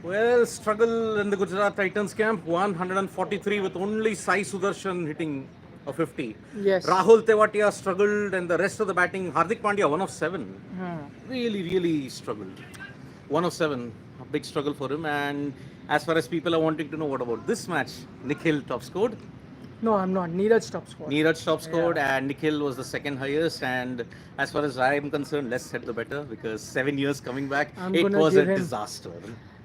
Well, struggle in the Gujarat Titans camp, 143 with only Sai Sudarshan hitting a 50. Yes. Rahul Tewatia struggled and the rest of the batting, Hardik Pandya, 1 of 7. Really, really struggled. 1 of 7, a big struggle for him. And as far as people are wanting to know what about this match, Nikhil top scored. No, I'm not. Neeraj top scored. Neeraj top scored Yeah. and Nikhil was the second highest. And as far as I am concerned, less said the better because 7 years coming back, I'm it gonna was a give him. disaster.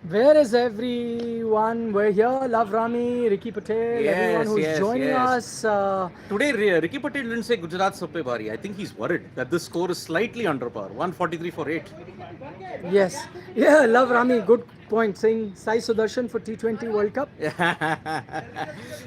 Where is everyone? We're here. Love Rami, Ricky Patel, everyone Yes, who's yes, joining yes. us. Today, Ricky Patel didn't say Gujarat Sappe Bari. I think he's worried that this score is slightly under par. 143 for 8. Yes. Yeah, Love Rami. Good point. Saying Sai Sudarshan for T20 World Cup.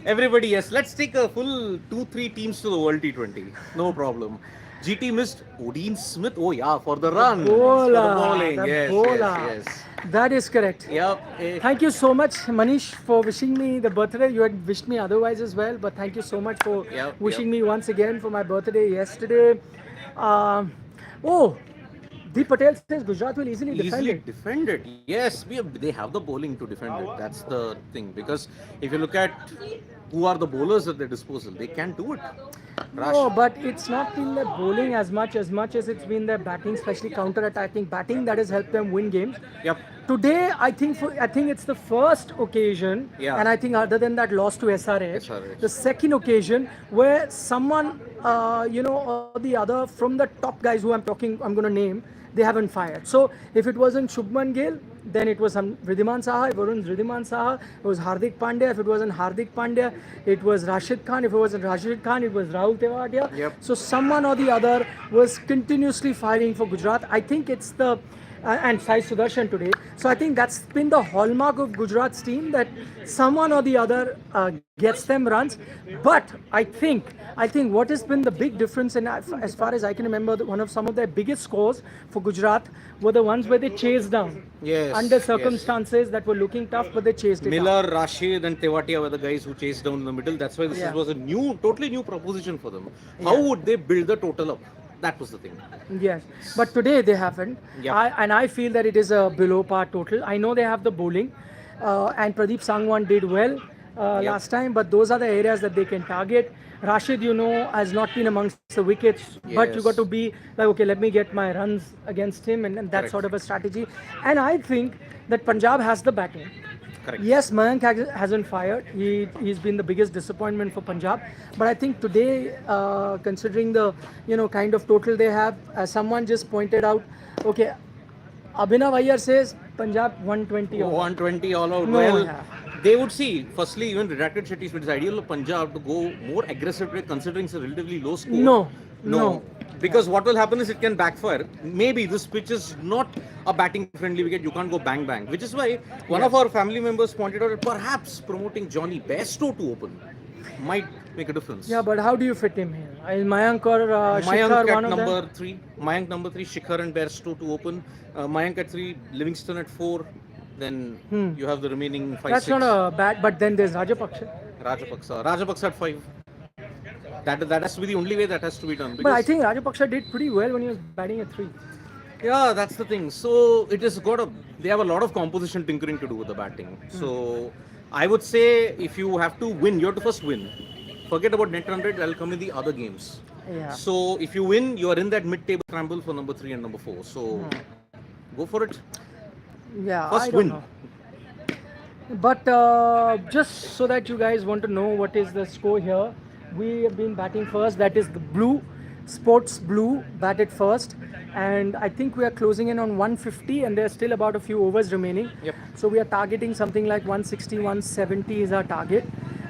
Everybody, yes. Let's take a full 2-3 teams to the World T20. No problem. GT missed Odin Smith. Oh, yeah, for the run. For the bowling. The Yes, bowler. yes, yes. That is correct. Yep. Thank you so much, Manish, for wishing me the birthday. You had wished me otherwise as well, but thank you so much for Yep, wishing yep. me once again for my birthday yesterday. Um, oh, Deep Patel says Gujarat will easily defend Easily it. defend it. Yes, they have the bowling to defend it. That's the thing. Because if you look at who are the bowlers at their disposal, they can do it. No, but it's not been their bowling as much as it's been their batting, especially counter-attacking batting that has helped them win games. Yep. Today, I think it's the first occasion, Yeah. and I think other than that loss to SRH, SRH. the second occasion where someone, or the other from the top guys who I'm going to name, they haven't fired. So if it wasn't Shubman Gill, then it was Ridhiman Saha. If it wasn't Ridhiman Saha, it was Hardik Pandya. If it wasn't Hardik Pandya, it was Rashid Khan. If it wasn't Rashid Khan, it was Rahul Tewatia. Yep. So someone or the other was continuously firing for Gujarat. I think it's the and Sai Sudarshan today. So I think that's been the hallmark of Gujarat's team, that someone or the other gets them runs. But I think what has been the big difference, and as far as I can remember, some of their biggest scores for Gujarat were the ones where they chased down Yes, under yes. circumstances that were looking tough, but they chased it down. Miller, Rashid, and Tewatia were the guys who chased down in the middle. That's why this Yeah. was a totally new proposition for them. How would they build the total up? That was the thing. Yes, but today they haven't. Yep. I feel that it is a below par total. I know they have the bowling, and Pradeep Sangwan did well Yep. last time, but those are the areas that they can target. Rashid, has not been amongst the wickets, but you Yes. got to be like, okay, let me get my runs against him, and that's Correct. sort of a strategy. And I think that Punjab has the batting. Correct. Yes, Mayank hasn't fired. He's been the biggest disappointment for Punjab. But I think today, considering the kind of total they have, as someone just pointed out, okay, Abhinav Iyer says Punjab 120. 120 all out. No, Well, yeah. they would see. Firstly, even redacted Shetty, it's ideal of Punjab to go more aggressive today, considering it's a relatively low score. No. Because what will happen is it can backfire. Maybe this pitch is not a batting friendly wicket. You can't go bang bang. Which is why one of our family members pointed out that perhaps promoting Johnny Bairstow to open might make a difference. Yeah, but how do you fit him here? Is Mayank or Mayank Shikhar at one of them? number 3. Mayank number 3, Shikhar and Bairstow to open. Mayank at 3, Livingston at 4. Then you have the remaining 5, That's 6. not a bad. But then there's Rajapaksa. Rajapaksa at 5. That has to be the only way that has to be done. But I think Rajapaksa did pretty well when he was batting at 3. Yeah, that's the thing. So it has got they have a lot of composition tinkering to do with the batting. So I would say if you have to win, you have to first win. Forget about net run rate, that'll come in the other games. Yeah. So if you win, you are in that mid-table scramble for number 3 and number 4. So go for it. Yeah, First I don't win. know. But just so that you guys want to know what is the score here, we have been batting first. That is the blue, Sports Blue batted first. And I think we are closing in on 150 and there's still about a few overs remaining. Yep. So we are targeting something like 160, 170 is our target.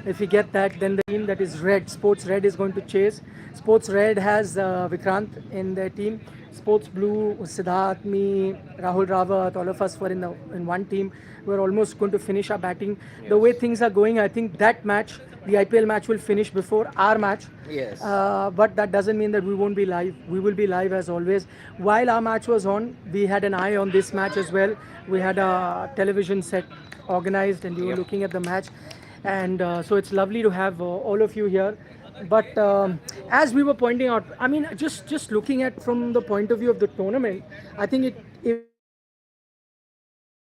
If we get that, then the team that is red, Sports Red, is going to chase. Sports Red has Vikrant in their team. Sports Blue, Siddharth, me, Rahul Rawat, all of us were in one team. We're almost going to finish our batting. Yes. The way things are going, I think that match, the IPL match, will finish before our match. Yes. But that doesn't mean that we won't be live. We will be live as always. While our match was on, we had an eye on this match as well. We had a television set organized and we were Yep. looking at the match. And so it's lovely to have all of you here. But as we were pointing out, I mean, just looking at from the point of view of the tournament, I think if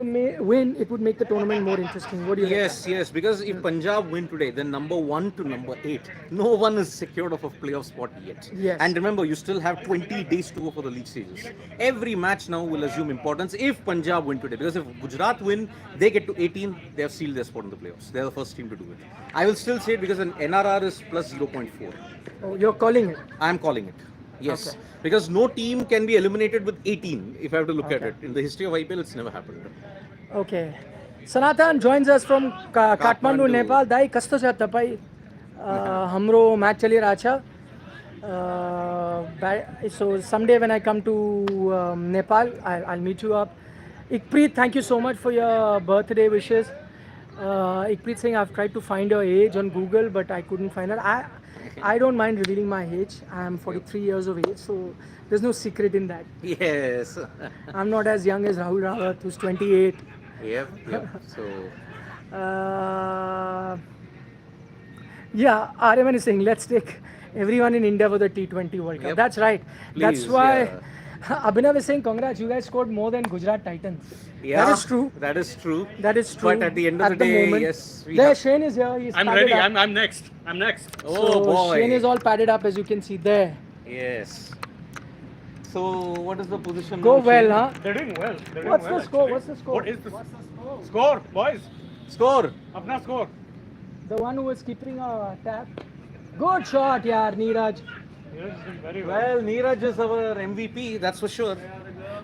win, it would make the tournament more interesting. What do you Yes, yes, because if Punjab win today, then number 1 to number 8, no one is secured of a playoff spot yet. Yes. And remember, you still have 20 days to go for the league stages. Every match now will assume importance if Punjab win today. Because if Gujarat win, they get to 18, they have sealed their spot in the playoffs. They are the first team to do it. I will still say it because an NRR is plus 0.4. Oh, you're calling it. I am calling it. Yes. Okay. Because no team can be eliminated with 18, if I have to look at Okay. it. In the history of IPL, it's never happened. Okay. Sanatan joins us from Kathmandu, Kathmandu. Nepal. दाई कस्तो छ तपाईँ हाम्रो match चलिरहेछ so someday when I come to Nepal, I'll meet you up. Ikpreet, thank you so much for your birthday wishes. Ikpreet saying I've tried to find your age on Google, but I couldn't find it. I don't mind revealing my age. I'm 43 years of age, so there's no secret in that. Yes. I'm not as young as Rahul Rawat, who's 28. Yep. So, Yeah, Aryaman is saying let's take everyone in India for the T20 World Cup. Yep. That's right. That's Please, why yeah. Abhinav is saying congrats, you guys scored more than Gujarat Titans. yeah, That is true. That is true. That is true. But at the end of the day, moment, yes, we there have- Shane is here. He's I'm padded ready. up. I'm next. I'm next. Oh So boy. Shane is all padded up, as you can see there. Yes. So, what is the position? Go now, well, Shane? huh? They're doing well. They're doing What's well, the score? actually. What's the score? What is the score, boys? Score. Apna score. The one who was keeping a tap. Good shot, yaar, Neeraj. Yes, doing very well. Well, Neeraj is our MVP, that's for sure.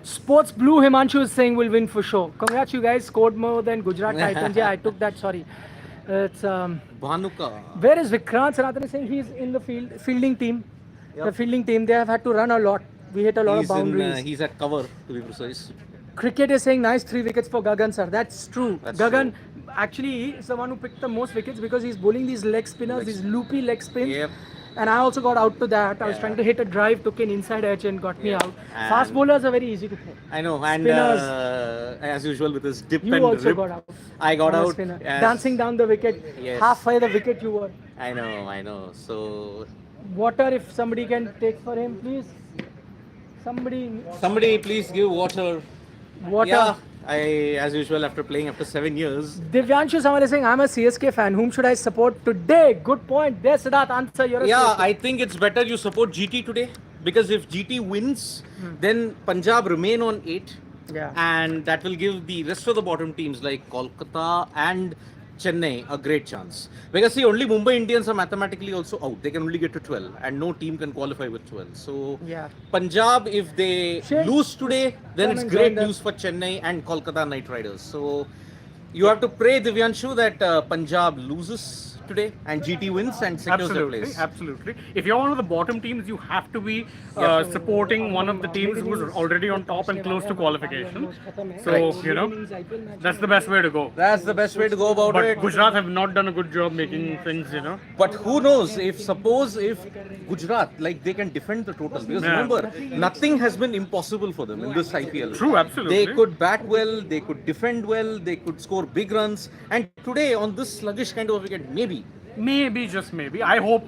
Sports Blue Himanshu is saying will win for sure. Congrats, you guys scored more than Gujarat Titans. Yeah, I took that. Sorry. It's Bhanuka. where is Vikrant? Sanatan is saying he's in the fielding team. The fielding team. They have had to run a lot. We hit a lot of boundaries. He's at cover, to be precise. Cricket is saying nice 3 wickets for Gagan sir. That's true. That's Gagan actually is the one who picked the most wickets because he's bowling these leg spinners, these loopy leg spins. Yep. And I also got out to that. I was Yeah. trying to hit a drive, took an inside edge and got me Yeah. out. And- Fast bowlers are very easy to play. I know, and Spinners. as usual with his dip You and also rip, got out. I got on a out. spinner. as- Dancing down the wicket. Yes. Halfway the wicket you were. I know. So, Water if somebody can take for him, please. somebody please give water. Water. Yeah, as usual, after playing after 7 years. Divyanshu Samar is saying, I'm a CSK fan. Whom should I support today? Good point. There, Siddharth, answer. You're a Yeah, CSK. I think it's better you support GT today because if GT wins, then Punjab remain on 8. Yeah. And that will give the rest of the bottom teams like Kolkata and Chennai a great chance. Because see, only Mumbai Indians are mathematically also out. They can only get to 12 and no team can qualify with 12. So Yeah. Punjab, if they Shane, lose today, then come it's and great join news for Chennai and Kolkata Knight Riders. So you have to pray, Divyanshu, that Punjab loses today and GT wins and secures their Absolutely, place. absolutely. If you're one of the bottom teams, you have to be supporting one of the teams who's already on top and close to qualification. So, you know, that's the best way to go. That's the best way to go about But it. Gujarat have not done a good job making things, you know. But who knows if Gujarat, like they can defend the total. Because Yeah. remember, nothing has been impossible for them in this IPL. True, absolutely. They could bat well, they could defend well, they could score big runs. And today on this sluggish kind of wicket, maybe. Maybe, just maybe. I hope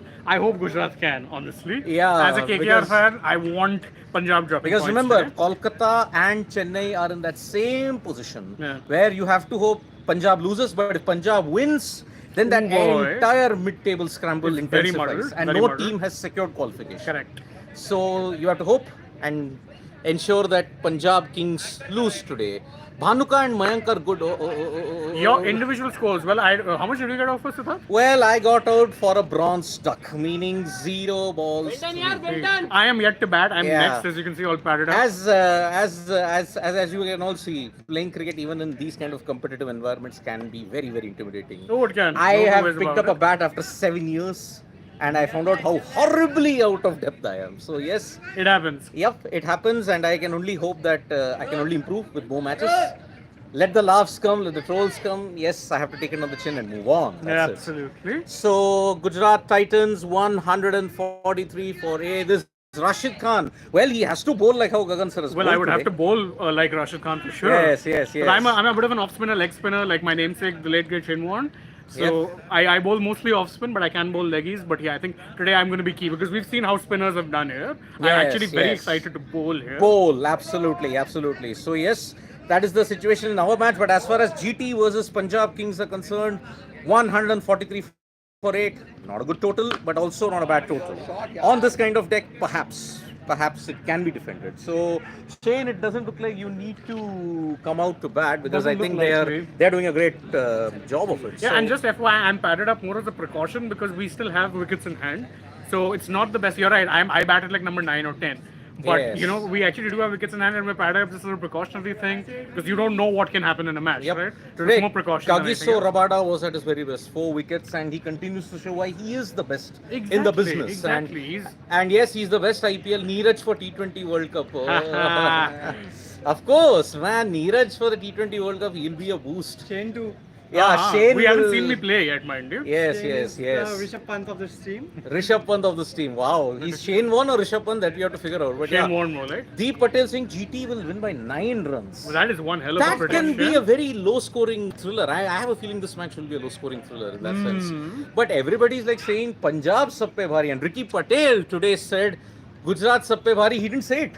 Gujarat can, honestly. Yeah, As a KKR because- fan, I want Punjab dropping Because points remember, today. Kolkata and Chennai are in that same position Yeah. where you have to hope Punjab loses, but if Punjab wins, then that Oh boy. entire mid-table scramble It's very intensifies, muddled, and very no muddled. team has secured qualification. Correct. So you have to hope and ensure that Punjab Kings lose today. Bhanuka and Mayank are good. Your individual scores. Well, how much did you get off for Siddharth? Well, I got out for a bronze duck, meaning 0 balls. to me. I am yet to bat. I'm Yeah. next, as you can see, all padded up. As you can all see, playing cricket even in these kind of competitive environments can be very, very intimidating. Oh, it can. I No two have ways picked about up a it. bat after 7 years, and I found out how horribly out of depth I am. So yes, It happens. yep, it happens, and I can only hope that I can only improve with more matches. Let the laughs come, let the trolls come. Yes, I have to take it on the chin and move on. That's it. Absolutely. So Gujarat Titans 143 for A. This Rashid Khan. Well, he has to bowl like how Gagan sir has Well, bowled I would have to today. bowl like Rashid Khan for sure. Yes, yes, But yes. I'm a bit of an off spinner, leg spinner, like my namesake, the late great Shane Warne. So I bowl mostly off spin, but I can bowl leggies. But yeah, I think today I'm going to be key because we've seen how spinners have done here. I'm Yes, actually very yes. excited to bowl here. Bowl, absolutely, absolutely. So yes, that is the situation in our match. But as far as GT versus Punjab Kings are concerned, 143 for 8, not a good total, but also not a bad total. On this kind of deck, perhaps it can be defended. So Shane, it doesn't look like you need to come out to bat because Doesn't I think look likely. they're doing a great job of it. Yeah, So- and just FYI, I'm padded up more as a precaution because we still have wickets in hand. So it's not the best. You're right. I batted like number 9 or 10. But Yes. you know, we actually do have wickets in hand, and we're padded up just as a precautionary thing because you don't know what can happen in a match, Yep. right? So Today, it's more precaution. than anything Kagiso else. Rabada was at his very best, 4 wickets, and he continues to show why he is the best in the Exactly, business. exactly. He's- And yes, he's the best IPL Neeraj for T20 World Cup. Of course, man, Neeraj for the T20 World Cup, he'll be a boost. Shane too. Yeah, Shane. We haven't will- seen me play yet, mind you. Yes, yes, yes. Rishabh Pant of this team. Rishabh Pant of this team. Wow, he's Shane Warne or Rishabh Pant, that we have to figure out. But Shane yeah, Warne more like. Deep Patel saying GT will win by 9 runs. Well, that is one hell of a That prediction. can be a very low-scoring thriller. I have a feeling this match will be a low-scoring thriller in that sense. But everybody's like saying Punjab sab pe bhari, and Ricky Patel today said Gujarat sab pe bhari. He didn't say it,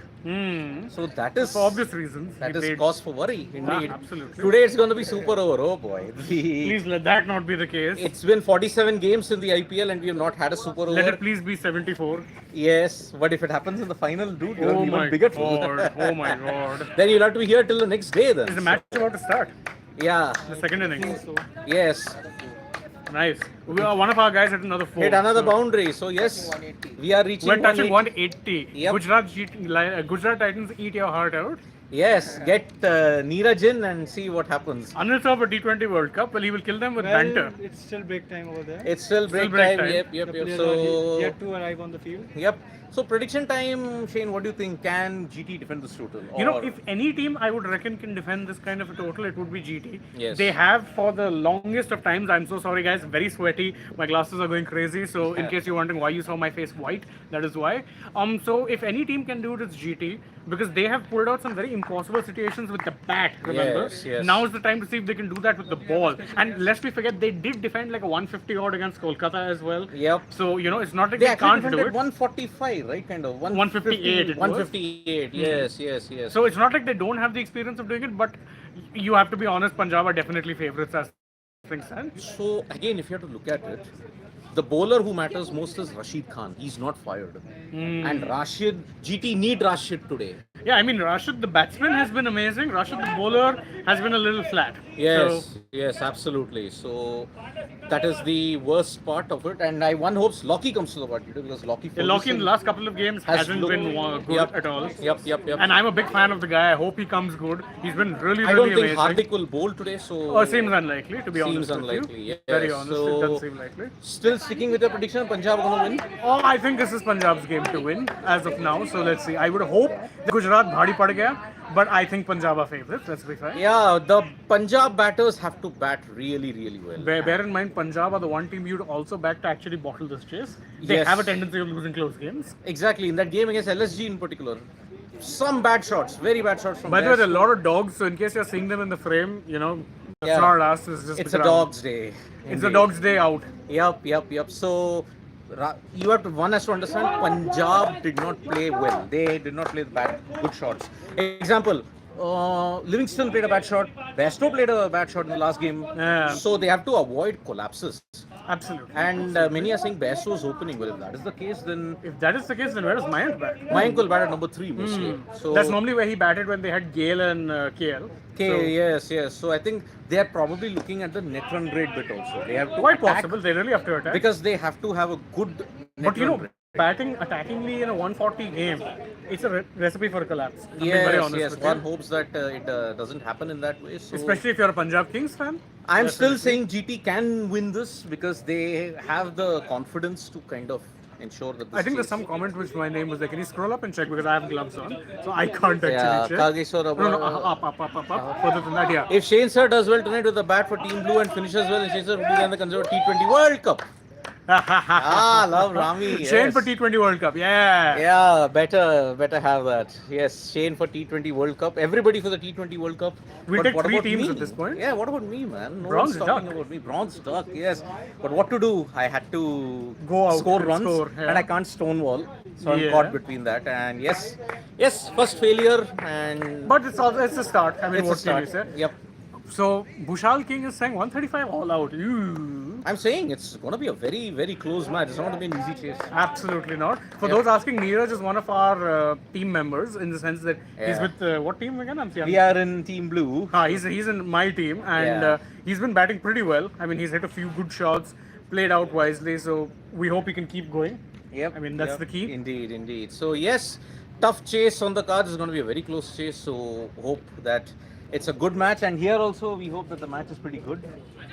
so that is For obvious reasons. that he is played- cause for worry. Indeed, absolutely. Today it's going to be super over. Oh boy, Please let that not be the case. it's been 47 games in the IPL and we have not had a super Let over. it please be 74. Yes, but if it happens in the final, dude, you're Oh an my even bigger fool. god. Oh my god. Then you'll have to be here till the next day. Then Is the match about to start? Yeah. The second innings. Yes. Nice. One of our guys hit another 4. Hit another so boundary. So yes, we are reaching. We're touching 180. 180. Yep. Gujarat Titans eat your heart out. Yes, get Neeraj in and see what happens. Unless of a T20 World Cup, well, he will kill them with banter. It's still break time over there. It's still break break time. time. Yep. The players are So yet to arrive on the field. yep. So prediction time, Shane. What do you think? Can GT defend this total? You know, Or- if any team I would reckon can defend this kind of a total, it would be GT. Yes. They have for the longest of times. I'm so sorry, guys. Very sweaty. My glasses are going crazy. So, in case you're wondering why you saw my face white, that is why. So if any team can do it, it's GT because they have pulled out some very impossible situations with the bat. Remember? Yes. Now is the time to see if they can do that with the ball. And lest we forget, they did defend like a 150 odd against Kolkata as well. Yep. So you know, it's not like They they actually can't do defended it. 145, right? Kind of 158 it was. 158. Yes. So it's not like they don't have the experience of doing it, but you have to be honest, Punjab are definitely favourites as things stand. So again, if you have to look at it, the bowler who matters most is Rashid Khan. He's not fired, and GT need Rashid today. Yeah, I mean, Rashid, the batsman, has been amazing. Rashid, the bowler, has been a little flat. Yes, So, yes, absolutely. So that is the worst part of it, and one hopes Lockie comes to the party too, because Lockie Lockie in the last couple of games has hasn't looked- been good Yep. at all. Yep. And I'm a big fan of the guy. I hope he comes good. He's been really, I really don't think amazing. Hardik will bowl today, so Oh, seems unlikely, to be honest. Seems with unlikely, you. yes. Very honest, So- it does seem likely. still sticking with your prediction, Punjab are going to win. Oh, I think this is Punjab's game to win as of now. So let's see. I would hope that Gujarat bhadi pad gaya, but I think Punjab are favourites. Let's be fair. Yeah, the Punjab batters have to bat really, really well. Bear in mind, Punjab are the one team you'd also back to actually bottle this chase. They Yes. have a tendency of losing close games. Exactly, in that game against LSG in particular. Some bad shots, very bad shots from By the way, there are a there. lot of dogs, so in case you're seeing them in the frame, you know, that's Yeah. not us, it's just It's the a ground. dog's day. It's a Indeed. dog's day out. Yep. So you have to one has to understand Punjab did not play well. They did not play the good shots. Example, Livingston played a bad shot. Bairstow played a bad shot in the last game. Yeah. So they have to avoid collapses. Absolutely. And many are saying Bairstow is opening. Well, if that is the case, then If that is the case, then where does Mayank bat? Mayank will bat at number 3 mostly. So That's normally where he batted when they had Gale and KL. okay, yes. So I think they are probably looking at the net run rate bit also. They have to Quite attack possible. They really have to attack. because they have to have a good net But you run know, rate. batting attackingly in a 140 game, it's a recipe for a collapse. I'm being very honest Yes. with One you. hopes that it doesn't happen in that way. So Especially if you're a Punjab Kings fan. I'm still saying GT can win this because they have the confidence to kind of ensure that. This I think there's chase- some comment which my name was like, can you scroll up and check because I have gloves on, so I can't actually Yeah, check. Kageshwar. No, up. Further than that, yeah. If Shane Sir does well tonight with the bat for Team Blue and finishes well, Shane Sir will be in the Conservative T20 World Cup. Love Rami. Shane Yes. for T20 World Cup. Yeah. Yeah, better have that. Yes, Shane for T20 World Cup. Everybody for the T20 World Cup. We'll But take what 3 about teams me? at this point. Yeah, what about me, man? No Bronze one's talking duck. about me. Bronze duck. Yes, but what to do? I had to Go out score and runs, score, yeah. and I can't stonewall, so I'm Yeah. caught between that. And yes, first failure, and But it's a start. I mean, it's a what can you start. say? Yep. So Bhushal King is saying 135 all out. Ooh. I'm saying it's going to be a very close match. It's not going to be an easy chase. Absolutely not. For Yep. those asking, Neeraj is one of our team members in the sense that he's Yeah. with what team again? I'm We are in Team Blue. He's in my team and Yeah. he's been batting pretty well. I mean, he's hit a few good shots, played out wisely. So we hope he can keep going. Yep. I mean, that's yep. the key. Indeed. So yes, tough chase on the cards. It's going to be a very close chase. So hope that it's a good match. And here also, we hope that the match is pretty good.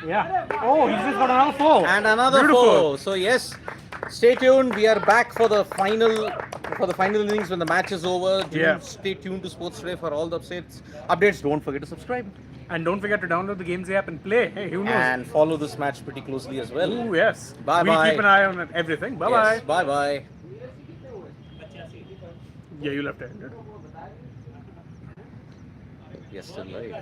Yeah. Oh, he's just got another 4. And another Beautiful. 4. So yes, stay tuned. We are back for the final innings when the match is over. Yeah. Stay tuned to Sports Today for all the updates. Don't forget to subscribe And don't forget to download the Games app and play. Hey, who knows? and follow this match pretty closely as well. Ooh, yes. Bye We'll bye. keep an eye on everything. Bye bye. Yes, bye bye. Yeah, you left-handed. Yes, still live.